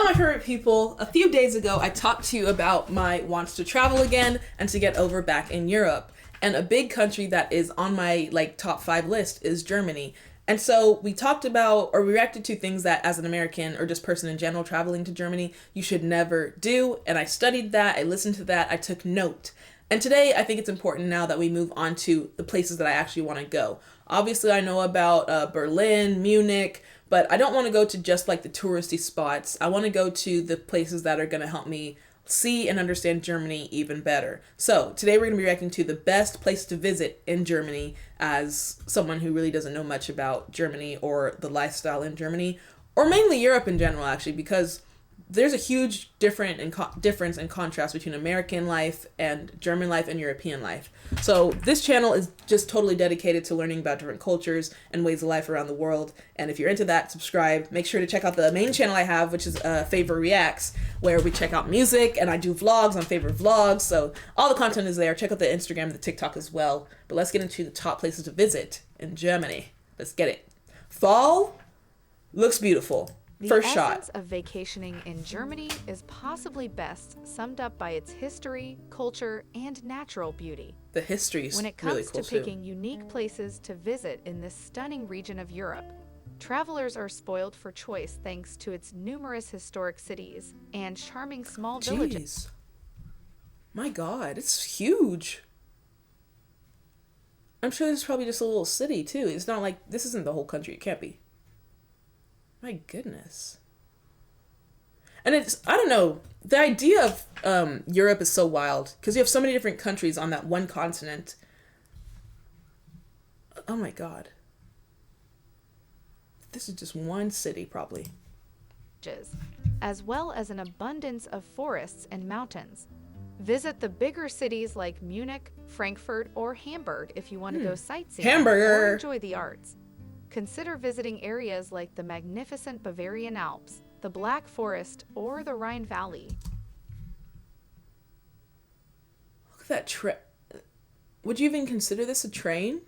Hello, my favorite people. A few days ago, I talked to you about my wants to travel again and to get over back in Europe. And a big country that is on my top 5 list is Germany. And so we talked about, or we reacted to things that as an American or just person in general traveling to Germany, you should never do. And I studied that, I listened to that, I took note. And today, I think it's important now that we move on to the places that I actually want to go. Obviously, I know about Berlin, Munich, but I don't want to go to just the touristy spots. I want to go to the places that are going to help me see and understand Germany even better. So today we're going to be reacting to the best place to visit in Germany as someone who really doesn't know much about Germany or the lifestyle in Germany, or mainly Europe in general, actually, because there's a huge difference and contrast between American life and German life and European life. So this channel is just totally dedicated to learning about different cultures and ways of life around the world. And if you're into that, subscribe. Make sure to check out the main channel I have, which is Favour Reacts, where we check out music and I do vlogs on Favour Vlogs. So all the content is there. Check out the Instagram and the TikTok as well. But let's get into the top places to visit in Germany. Let's get it. Fall looks beautiful. First shot. The essence of vacationing in Germany is possibly best summed up by its history, culture, and natural beauty. The history is when it really comes cool to picking unique places to visit in this stunning region of Europe, travelers are spoiled for choice thanks to its numerous historic cities and charming small villages. My God, it's huge. I'm sure this is probably just a little city too. It's not like this isn't the whole country. It can't be. My goodness. And it's, I don't know, the idea of Europe is so wild because you have so many different countries on that one continent. Oh my God. This is just one city, probably. As well as an abundance of forests and mountains. Visit the bigger cities like Munich, Frankfurt, or Hamburg if you want to go sightseeing or enjoy the arts. Consider visiting areas like the magnificent Bavarian Alps, the Black Forest, or the Rhine Valley. Look at that Would you even consider this a train?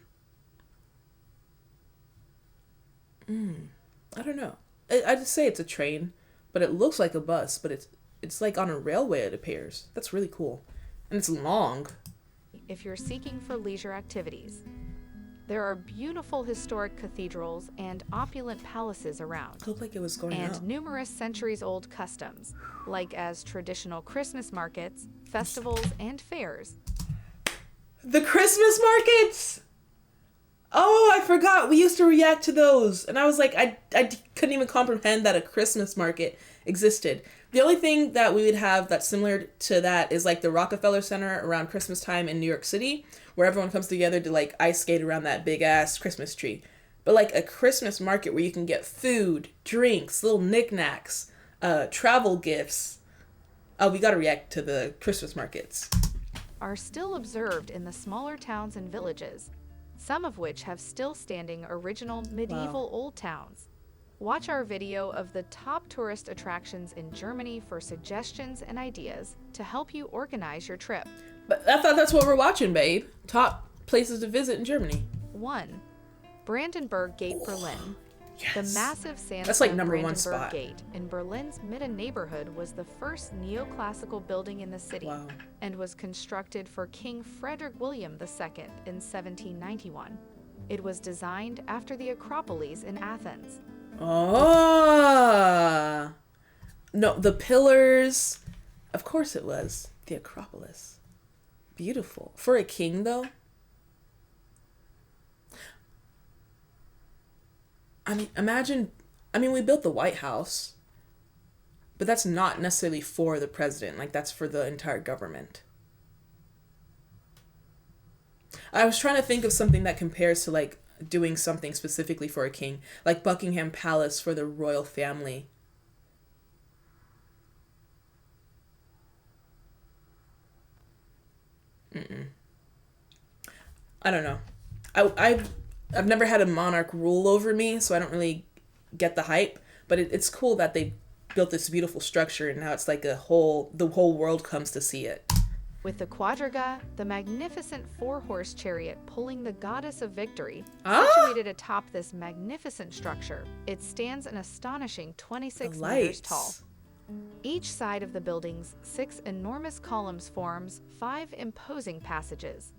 I don't know. I just say it's a train, but it looks like a bus, but it's like on a railway, it appears. That's really cool. And it's long. If you're seeking for leisure activities, there are beautiful historic cathedrals and opulent palaces around. It looked like it was going and up. Numerous centuries-old customs, like as traditional Christmas markets, festivals, and fairs. The Christmas markets! Oh, I forgot. We used to react to those. And I was like, I couldn't even comprehend that a Christmas market existed. The only thing that we would have that's similar to that is the Rockefeller Center around Christmas time in New York City, where everyone comes together to ice skate around that big ass Christmas tree. But a Christmas market where you can get food, drinks, little knickknacks, travel gifts. Oh, we gotta react to the Christmas markets. Are still observed in the smaller towns and villages, some of which have still standing original medieval old towns. Watch our video of the top tourist attractions in Germany for suggestions and ideas to help you organize your trip. But I thought that's what we're watching, babe. Top places to visit in Germany. 1. Brandenburg Gate, Berlin. Yes. The massive sandstone That's number Brandenburg one spot. Gate in Berlin's Mitte neighborhood was the first neoclassical building in the city and was constructed for King Frederick William II in 1791. It was designed after the Acropolis in Athens. Oh, no, the pillars. Of course it was. The Acropolis. Beautiful. For a king, though. I mean, imagine, we built the White House, but that's not necessarily for the president. That's for the entire government. I was trying to think of something that compares to doing something specifically for a king, like Buckingham Palace for the royal family. I don't know. I've never had a monarch rule over me, so I don't really get the hype. But it's cool that they built this beautiful structure, and now it's the whole world comes to see it. With the quadriga, the magnificent 4-horse chariot pulling the goddess of victory, situated atop this magnificent structure. It stands an astonishing 26 meters tall. Each side of the building's 6 enormous columns forms 5 imposing passages.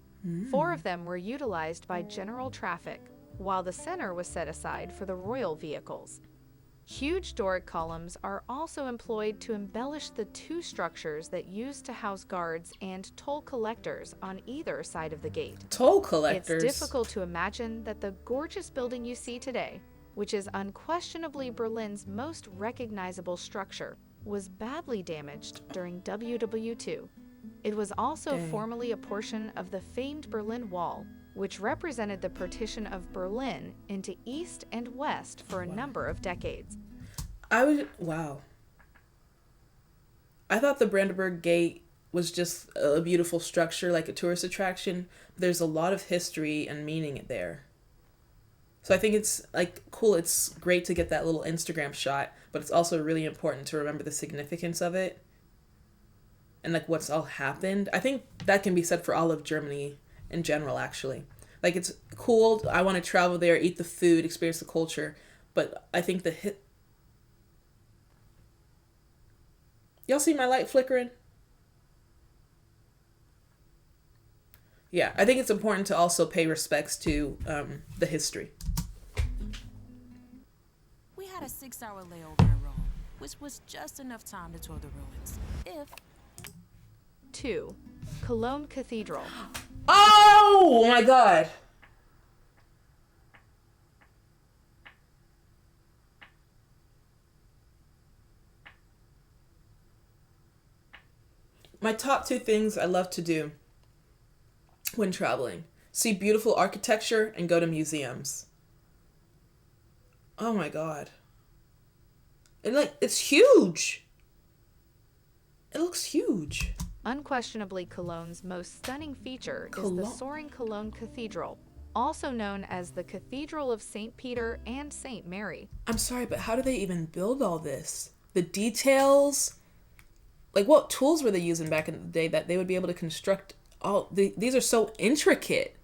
4 of them were utilized by general traffic, while the center was set aside for the royal vehicles. Huge Doric columns are also employed to embellish the 2 structures that used to house guards and toll collectors on either side of the gate. Toll collectors? It's difficult to imagine that the gorgeous building you see today, which is unquestionably Berlin's most recognizable structure, was badly damaged during WW2. It was also formerly a portion of the famed Berlin Wall, which represented the partition of Berlin into East and West for a number of decades. Wow. I thought the Brandenburg Gate was just a beautiful structure, like a tourist attraction. But there's a lot of history and meaning there. So I think it's like cool. It's great to get that little Instagram shot, but it's also really important to remember the significance of it and like what's all happened. I think that can be said for all of Germany in general, actually. Like, it's cool. I want to travel there, eat the food, experience the culture. But I think y'all see my light flickering? Yeah, I think it's important to also pay respects to the history. We had a 6-hour layover in Rome, which was just enough time to tour the ruins. 2. Cologne Cathedral. Oh my god. My top 2 things I love to do when traveling: see beautiful architecture and go to museums. Oh my god. And like, it's huge. It looks huge. Unquestionably, Cologne's most stunning feature is the soaring Cologne Cathedral, also known as the Cathedral of St. Peter and St. Mary. I'm sorry, but how do they even build all this? The details? Like, what tools were they using back in the day that they would be able to construct all... These are so intricate.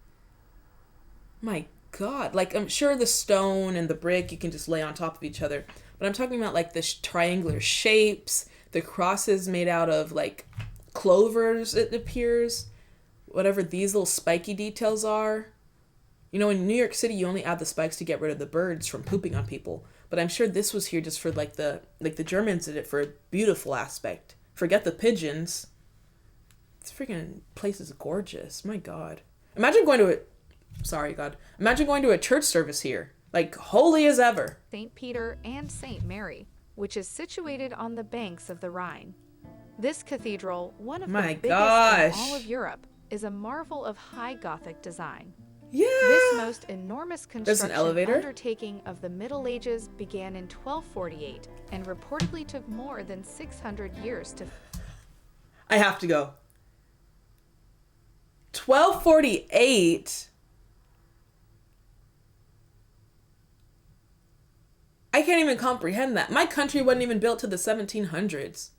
My god. Like, I'm sure the stone and the brick you can just lay on top of each other. But I'm talking about, like, the triangular shapes, the crosses made out of, like... clovers, it appears, whatever these little spiky details are. You know, in New York City, you only add the spikes to get rid of the birds from pooping on people. But I'm sure this was here just for like the Germans did it for a beautiful aspect. Forget the pigeons. This freaking place is gorgeous. My god. Imagine going to a church service here. Like, holy as ever. St. Peter and St. Mary, which is situated on the banks of the Rhine. This cathedral, one of the biggest in all of Europe, is a marvel of high Gothic design. Yeah. This most enormous construction elevator undertaking of the Middle Ages began in 1248 and reportedly took more than 600 years to... I have to go. 1248? I can't even comprehend that. My country wasn't even built to the 1700s.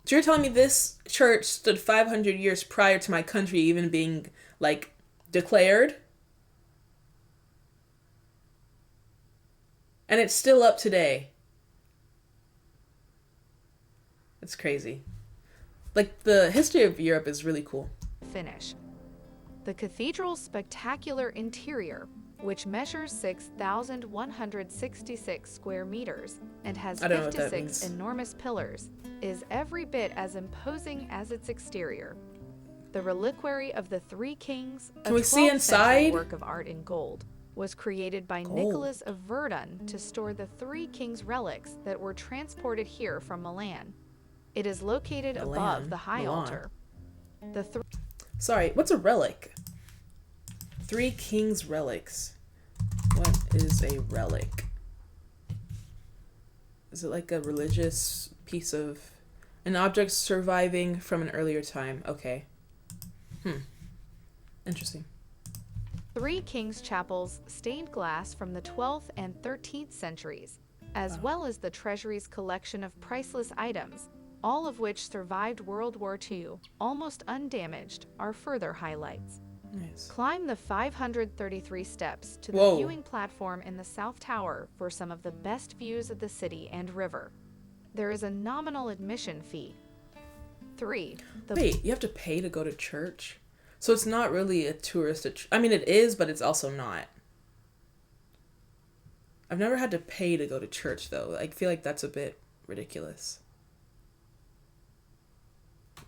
So you're telling me this church stood 500 years prior to my country even being, like, declared? And it's still up today. It's crazy. Like, the history of Europe is really cool. Finish. The cathedral's spectacular interior, which measures 6,166 square meters and has 56 enormous pillars, is every bit as imposing as its exterior. The reliquary of the Three Kings, a 12th century work of art in gold, was created by Nicholas of Verdun to store the Three Kings relics that were transported here from Milan. It is located above the high altar. Sorry, what's a relic? Three Kings relics. What is a relic? Is it like a religious piece of... an object surviving from an earlier time? Okay. Interesting. Three Kings chapels, stained glass from the 12th and 13th centuries, as well as the treasury's collection of priceless items, all of which survived World War II, almost undamaged, are further highlights. Nice. Climb the 533 steps to the viewing platform in the South Tower for some of the best views of the city and river. There is a nominal admission fee. 3. Wait, you have to pay to go to church? So it's not really a tourist... I mean, it is, but it's also not. I've never had to pay to go to church, though. I feel like that's a bit ridiculous.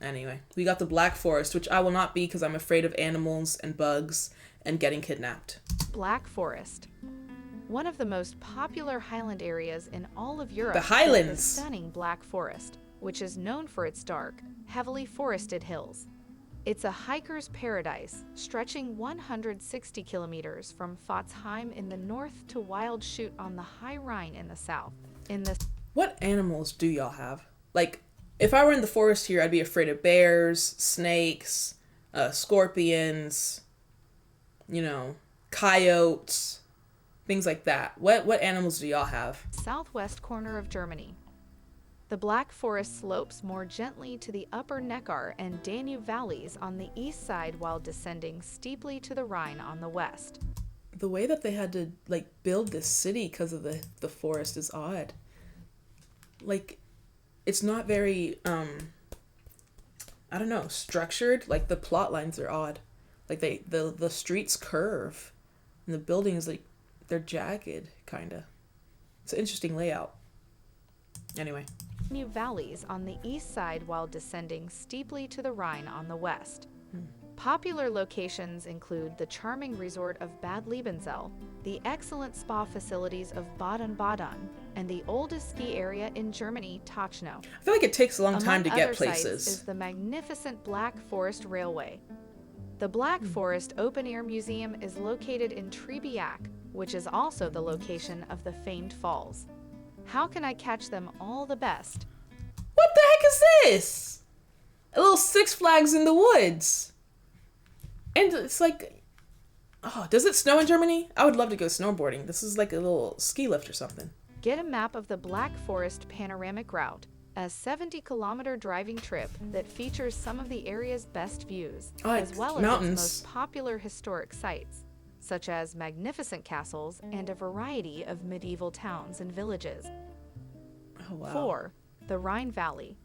Anyway, we got the Black Forest, which I will not be because I'm afraid of animals and bugs and getting kidnapped. Black Forest. One of the most popular highland areas in all of Europe. The Highlands! Is the stunning Black Forest, which is known for its dark, heavily forested hills. It's a hiker's paradise, stretching 160 kilometers from Pforzheim in the north to Wildschut on the High Rhine in the south. What animals do y'all have? Like, if I were in the forest here, I'd be afraid of bears, snakes, scorpions, coyotes, things like that. What animals do y'all have? Southwest corner of Germany. The Black Forest slopes more gently to the upper Neckar and Danube valleys on the east side while descending steeply to the Rhine on the west. The way that they had to, build this city because of the forest is odd. It's not very, I don't know, structured. Like, the plot lines are odd. Like, the streets curve. And the buildings, they're jagged, kind of. It's an interesting layout. Anyway. New valleys on the east side while descending steeply to the Rhine on the west. Popular locations include the charming resort of Bad Liebenzell, the excellent spa facilities of Baden-Baden, and the oldest ski area in Germany, Tachnow. I feel like it takes a long time to get places. Among other sites is the magnificent Black Forest Railway. The Black Forest Open Air Museum is located in Trebiac, which is also the location of the famed falls. How can I catch them all the best? What the heck is this? A little Six Flags in the woods. And it's does it snow in Germany? I would love to go snowboarding. This is like a little ski lift or something. Get a map of the Black Forest Panoramic Route, a 70-kilometer driving trip that features some of the area's best views, as well as mountains. Its most popular historic sites, such as magnificent castles and a variety of medieval towns and villages. Oh, wow. 4. The Rhine Valley.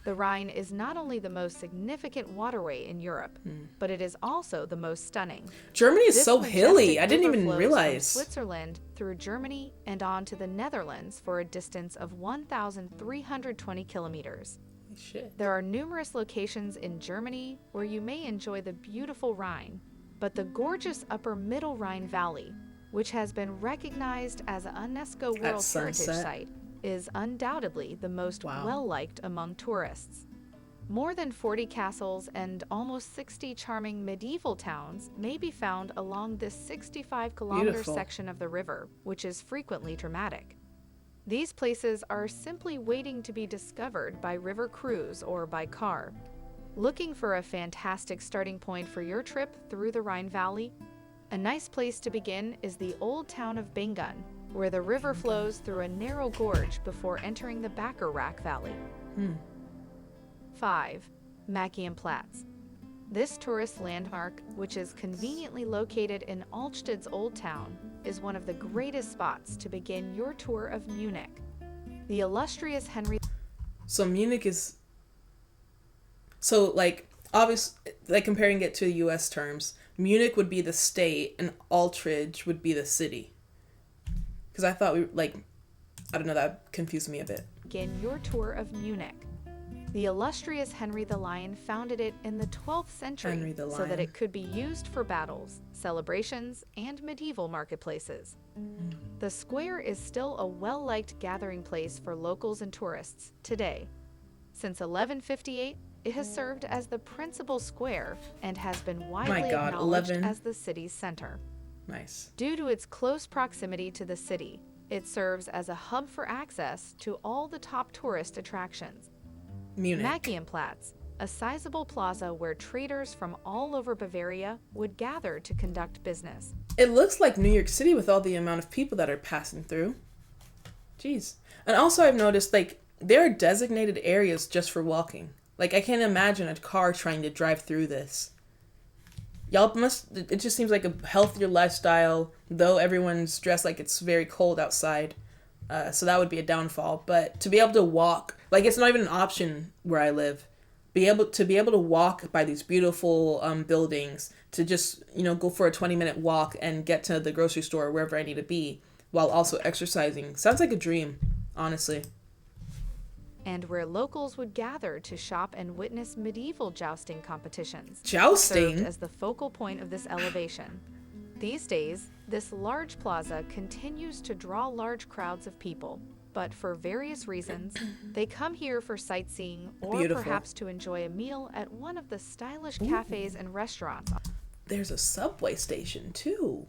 The Rhine is not only the most significant waterway in Europe, but it is also the most stunning. Germany is This so hilly. majestic I didn't river even flows realize. From Switzerland through Germany and on to the Netherlands for a distance of 1,320 kilometers. Shit. There are numerous locations in Germany where you may enjoy the beautiful Rhine, but the gorgeous Upper Middle Rhine Valley, which has been recognized as a UNESCO World Heritage Site, is undoubtedly the most well-liked among tourists. More than 40 castles and almost 60 charming medieval towns may be found along this 65-kilometer section of the river, which is frequently dramatic. These places are simply waiting to be discovered by river cruise or by car. Looking for a fantastic starting point for your trip through the Rhine Valley? A nice place to begin is the old town of Bingen, where the river flows through a narrow gorge before entering the Bacharach Valley. 5. Marienplatz. This tourist landmark, which is conveniently located in Altstadt's Old Town, is one of the greatest spots to begin your tour of Munich. The illustrious Henry... So Munich is... So, obviously, comparing it to U.S. terms, Munich would be the state and Altridge would be the city. Because I thought I don't know, that confused me a bit. Begin your tour of Munich. The illustrious Henry the Lion founded it in the 12th century so that it could be used for battles, celebrations, and medieval marketplaces. The square is still a well-liked gathering place for locals and tourists today. Since 1158, it has served as the principal square and has been widely acknowledged as the city's center. Nice. Due to its close proximity to the city, it serves as a hub for access to all the top tourist attractions. Munich. Marienplatz, a sizable plaza where traders from all over Bavaria would gather to conduct business. It looks like New York City with all the amount of people that are passing through. Jeez. And also I've noticed, there are designated areas just for walking. I can't imagine a car trying to drive through this. It just seems like a healthier lifestyle, though everyone's dressed like it's very cold outside. So that would be a downfall. But to be able to walk, like it's not even an option where I live. Be able to walk by these beautiful buildings, to just, you know, go for a 20-minute walk and get to the grocery store or wherever I need to be while also exercising. Sounds like a dream, honestly. And where locals would gather to shop and witness medieval jousting competitions. Jousting? Served as the focal point of this elevation. These days, this large plaza continues to draw large crowds of people, but for various reasons, they come here for sightseeing or perhaps to enjoy a meal at one of the stylish cafes and restaurants. There's a subway station, too.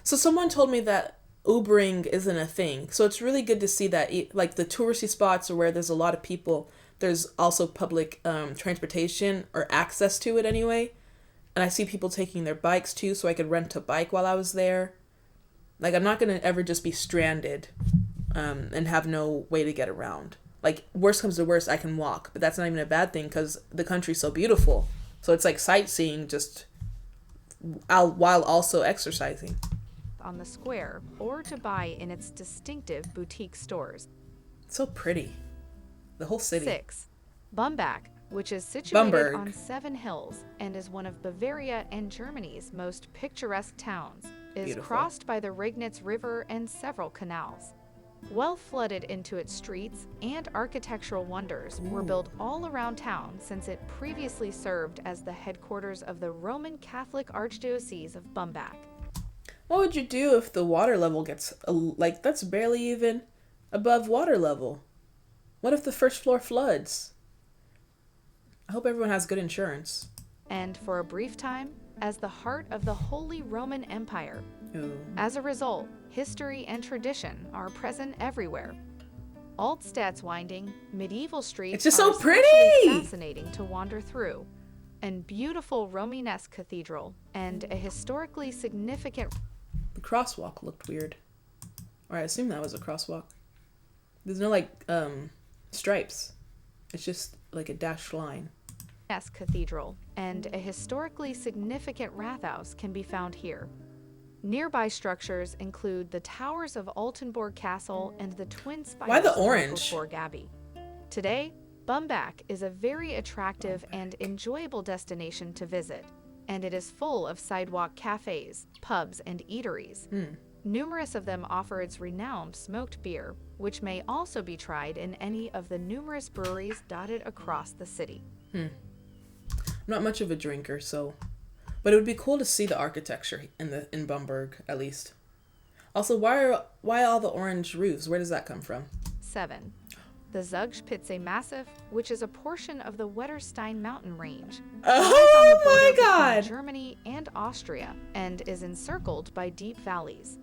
So someone told me that Ubering isn't a thing. So it's really good to see that, like, the touristy spots or where there's a lot of people, there's also public transportation or access to it anyway. And I see people taking their bikes too, so I could rent a bike while I was there. Like, I'm not going to ever just be stranded and have no way to get around. Like, worst comes to worst, I can walk. But that's not even a bad thing because the country's so beautiful. So it's like sightseeing just while also exercising. On the square, or to buy in its distinctive boutique stores. So pretty. The whole city. 6. Bumbach, which is situated on 7 hills and is one of Bavaria and Germany's most picturesque towns, is crossed by the Regnitz River and several canals. Well flooded into its streets, and architectural wonders were built all around town since it previously served as the headquarters of the Roman Catholic Archdiocese of Bumbach. What would you do if the water level gets, like, that's barely even above water level? What if the first floor floods? I hope everyone has good insurance. And for a brief time, as the heart of the Holy Roman Empire. Ooh. As a result, history and tradition are present everywhere. Altstadt's winding, medieval streets it's just are so pretty! Fascinating to wander through. And beautiful Romanesque cathedral and a historically significant... The crosswalk looked weird. Or I assume that was a crosswalk. There's no, like, stripes. It's just like a dashed line. Cathedral and a historically significant Rathaus can be found here. Nearby structures include the towers of Altenburg Castle and the twin spires Why the of orange? Fort Abbey. Today, Bumbach is a very attractive and enjoyable destination to visit, and it is full of sidewalk cafes, pubs, and eateries. Numerous of them offer its renowned smoked beer, which may also be tried in any of the numerous breweries dotted across the city. I'm not much of a drinker, so... But it would be cool to see the architecture in Bamberg, at least. Also, why all the orange roofs? Where does that come from? 7. The Zugspitze Massif, which is a portion of the Wetterstein mountain range, Oh my god! Germany and Austria, and is encircled by deep valleys.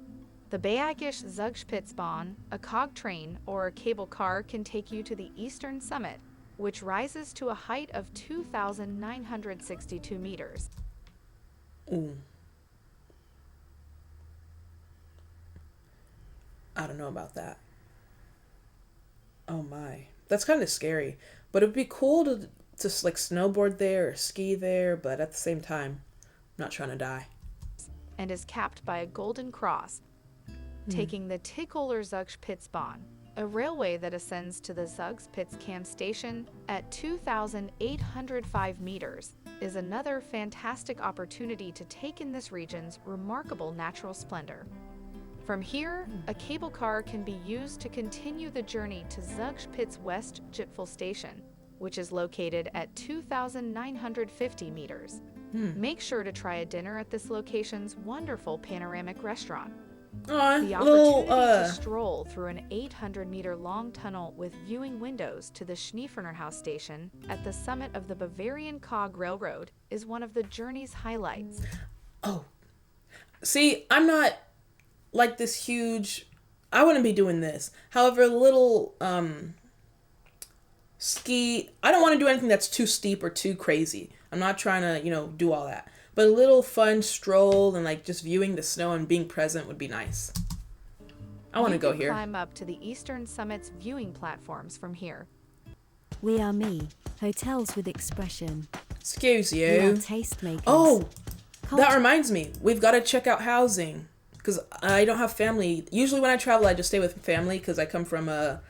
The Bergisch Zugspitzbahn, a cog train or a cable car, can take you to the eastern summit, which rises to a height of 2,962 meters. Ooh. I don't know about that. Oh my. That's kind of scary. But it'd be cool to just like snowboard there or ski there, but at the same time, I'm not trying to die. And is capped by a golden cross, taking the Tickler Zugspitzbahn, a railway that ascends to the Zugspitzkamp station at 2,805 meters, is another fantastic opportunity to take in this region's remarkable natural splendor. From here, a cable car can be used to continue the journey to Zugspitz West Gipfel Station, which is located at 2,950 meters. Make sure to try a dinner at this location's wonderful panoramic restaurant. The opportunity to stroll through an 800-meter-long tunnel with viewing windows to the Schneefernerhaus station at the summit of the Bavarian Cog Railroad is one of the journey's highlights. Oh. See, I'm not like this huge... I wouldn't be doing this. However, little ski... I don't want to do anything that's too steep or too crazy. I'm not trying to, do all that. But a little fun stroll and like just viewing the snow and being present would be nice. I want to go here. Climb up to the Eastern Summit's viewing platforms from here. We are me, hotels with expression. Excuse We are you. tastemakers. Oh, That reminds me, we've got to check out housing, because I don't have family. Usually when I travel, I just stay with family because I come from a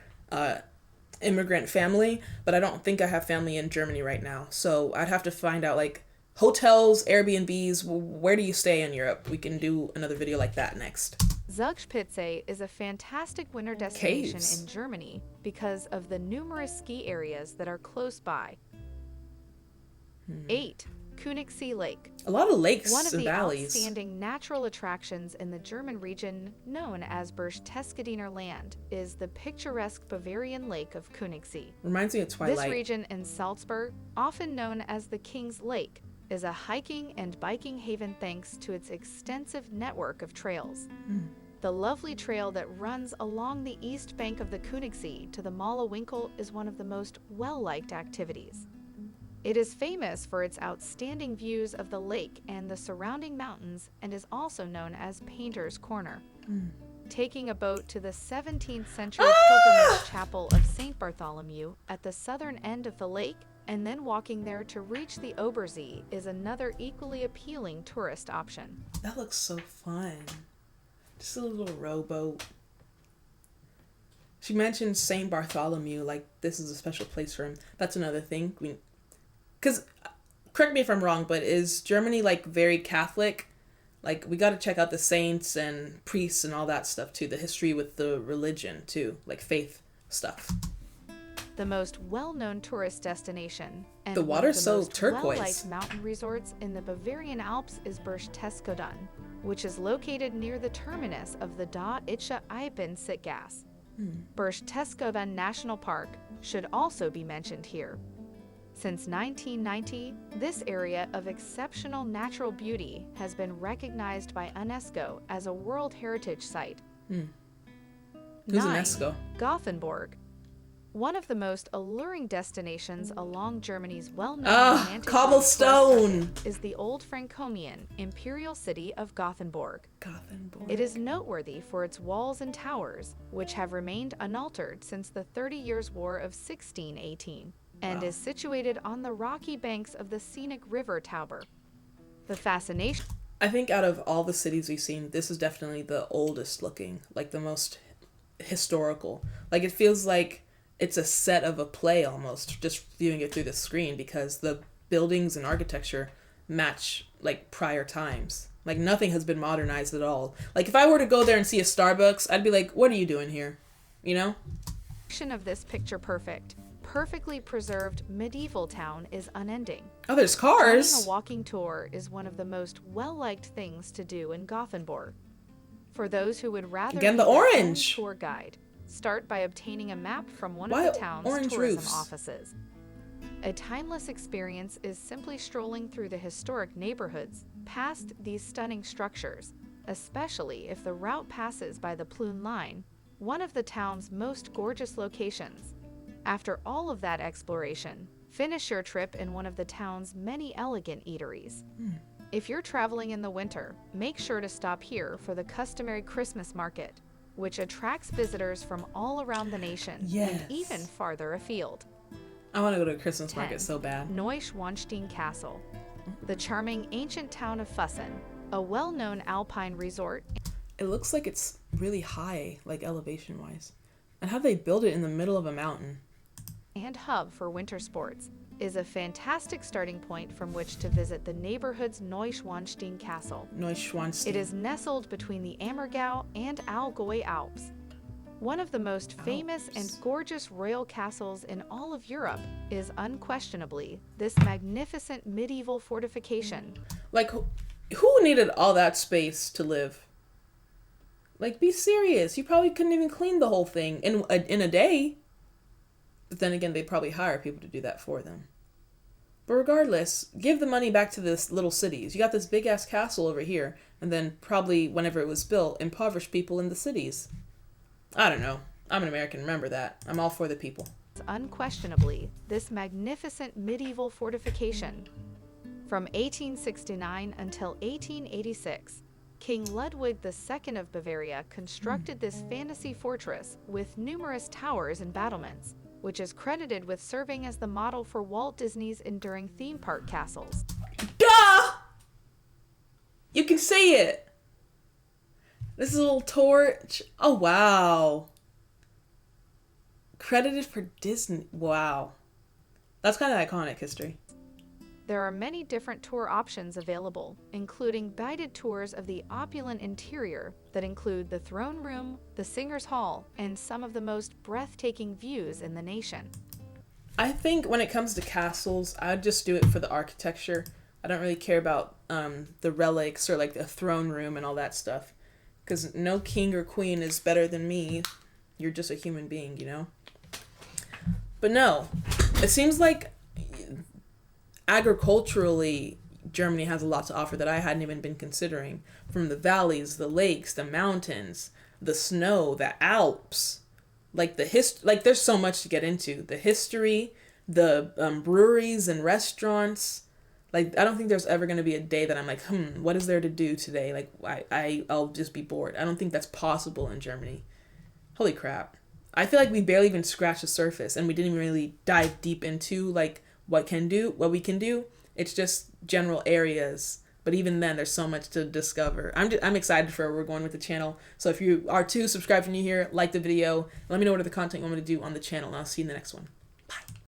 immigrant family, but I don't think I have family in Germany right now. So I'd have to find out, like, hotels, Airbnbs, where do you stay in Europe? We can do another video like that next. Zugspitze is a fantastic winter destination in Germany because of the numerous ski areas that are close by. 8. Königssee Lake. A lot of lakes One of and the valleys. outstanding natural attractions in the German region known as Berchtesgadener Land is the picturesque Bavarian lake of Königssee. Reminds me of Twilight. This region in Salzburg, often known as the King's Lake, is a hiking and biking haven thanks to its extensive network of trails. The lovely trail that runs along the east bank of the Königssee to the Mala-Winkel is one of the most well-liked activities. It is famous for its outstanding views of the lake and the surrounding mountains and is also known as Painter's Corner. Taking a boat to the 17th century pilgrimage chapel of St. Bartholomew at the southern end of the lake and then walking there to reach the Obersee is another equally appealing tourist option. That looks so fun. Just a little rowboat. She mentioned St. Bartholomew, like this is a special place for him. That's another thing. Because, correct me if I'm wrong, but is Germany, like, very Catholic? Like, we got to check out the saints and priests and all that stuff, too. The history with the religion, too. Like, faith stuff. The most well-known tourist destination and the water's so most turquoise. well-liked mountain resorts in the Bavarian Alps is Berchtesgaden, which is located near the terminus of the Da-Itzsche Alpen-Sitgas. Berchtesgaden National Park should also be mentioned here. Since 1990, this area of exceptional natural beauty has been recognized by UNESCO as a World Heritage Site. Who's 9. UNESCO? Gothenburg. One of the most alluring destinations along Germany's well-known romantic cobblestone circuit is the old Francomian imperial city of Gothenburg. Gothenburg. It is noteworthy for its walls and towers, which have remained unaltered since the 30 Years' War of 1618. And is situated on the rocky banks of the scenic river Tauber. The fascination... I think out of all the cities we've seen, this is definitely the oldest looking, like the most historical. Like, it feels like it's a set of a play almost, just viewing it through the screen, because the buildings and architecture match, like, prior times. Like, nothing has been modernized at all. Like, if I were to go there and see a Starbucks, I'd be like, what are you doing here? You know? ...of this picture perfectly preserved medieval town is unending. Oh, there's cars. Planning a walking tour is one of the most well-liked things to do in Gothenburg. For those who would rather Again, be the their own orange tour guide, start by obtaining a map from one Why of the town's orange tourism roofs? offices. A timeless experience is simply strolling through the historic neighborhoods past these stunning structures, especially if the route passes by the Plön Line, one of the town's most gorgeous locations. After all of that exploration, finish your trip in one of the town's many elegant eateries. If you're traveling in the winter, make sure to stop here for the customary Christmas market, which attracts visitors from all around the nation and even farther afield. I want to go to a Christmas 10. market so bad. Neuschwanstein Castle. The charming ancient town of Füssen, a well-known alpine resort. It looks like it's really high, like elevation-wise. And how they build it in the middle of a mountain. And hub for winter sports, is a fantastic starting point from which to visit the neighborhood's Neuschwanstein Castle. Neuschwanstein. It is nestled between the Ammergau and Allgäu Alps. One of the most famous and gorgeous royal castles in all of Europe is unquestionably this magnificent medieval fortification. Like, who needed all that space to live? Like, be serious. You probably couldn't even clean the whole thing in a day. But then again, they'd probably hire people to do that for them. But regardless, give the money back to this little cities. You got this big-ass castle over here, and then probably, whenever it was built, impoverish people in the cities. I don't know. I'm an American, remember that. I'm all for the people. Unquestionably, this magnificent medieval fortification. From 1869 until 1886, King Ludwig II of Bavaria constructed this fantasy fortress with numerous towers and battlements, which is credited with serving as the model for Walt Disney's enduring theme park castles. Duh! see it. This is a little torch. Oh, wow. Credited for Disney. Wow. That's kind of iconic history. There are many different tour options available, including guided tours of the opulent interior that include the throne room, the Singers' Hall, and some of the most breathtaking views in the nation. I think when it comes to castles, I'd just do it for the architecture. I don't really care about the relics or like the throne room and all that stuff. Because no king or queen is better than me. You're just a human being, you know? But no, it seems like agriculturally, Germany has a lot to offer that I hadn't even been considering. From the valleys, the lakes, the mountains, the snow, the Alps. Like there's so much to get into. The history, the breweries and restaurants. Like, I don't think there's ever going to be a day that I'm like, what is there to do today? Like, I'll just be bored. I don't think that's possible in Germany. Holy crap. I feel like we barely even scratched the surface, and we didn't even really dive deep into, like, what we can do. It's just general areas. But even then, there's so much to discover. I'm excited for where we're going with the channel. So if you are too, subscribe if you're new here, like the video. Let me know what other content you want me to do on the channel, and I'll see you in the next one.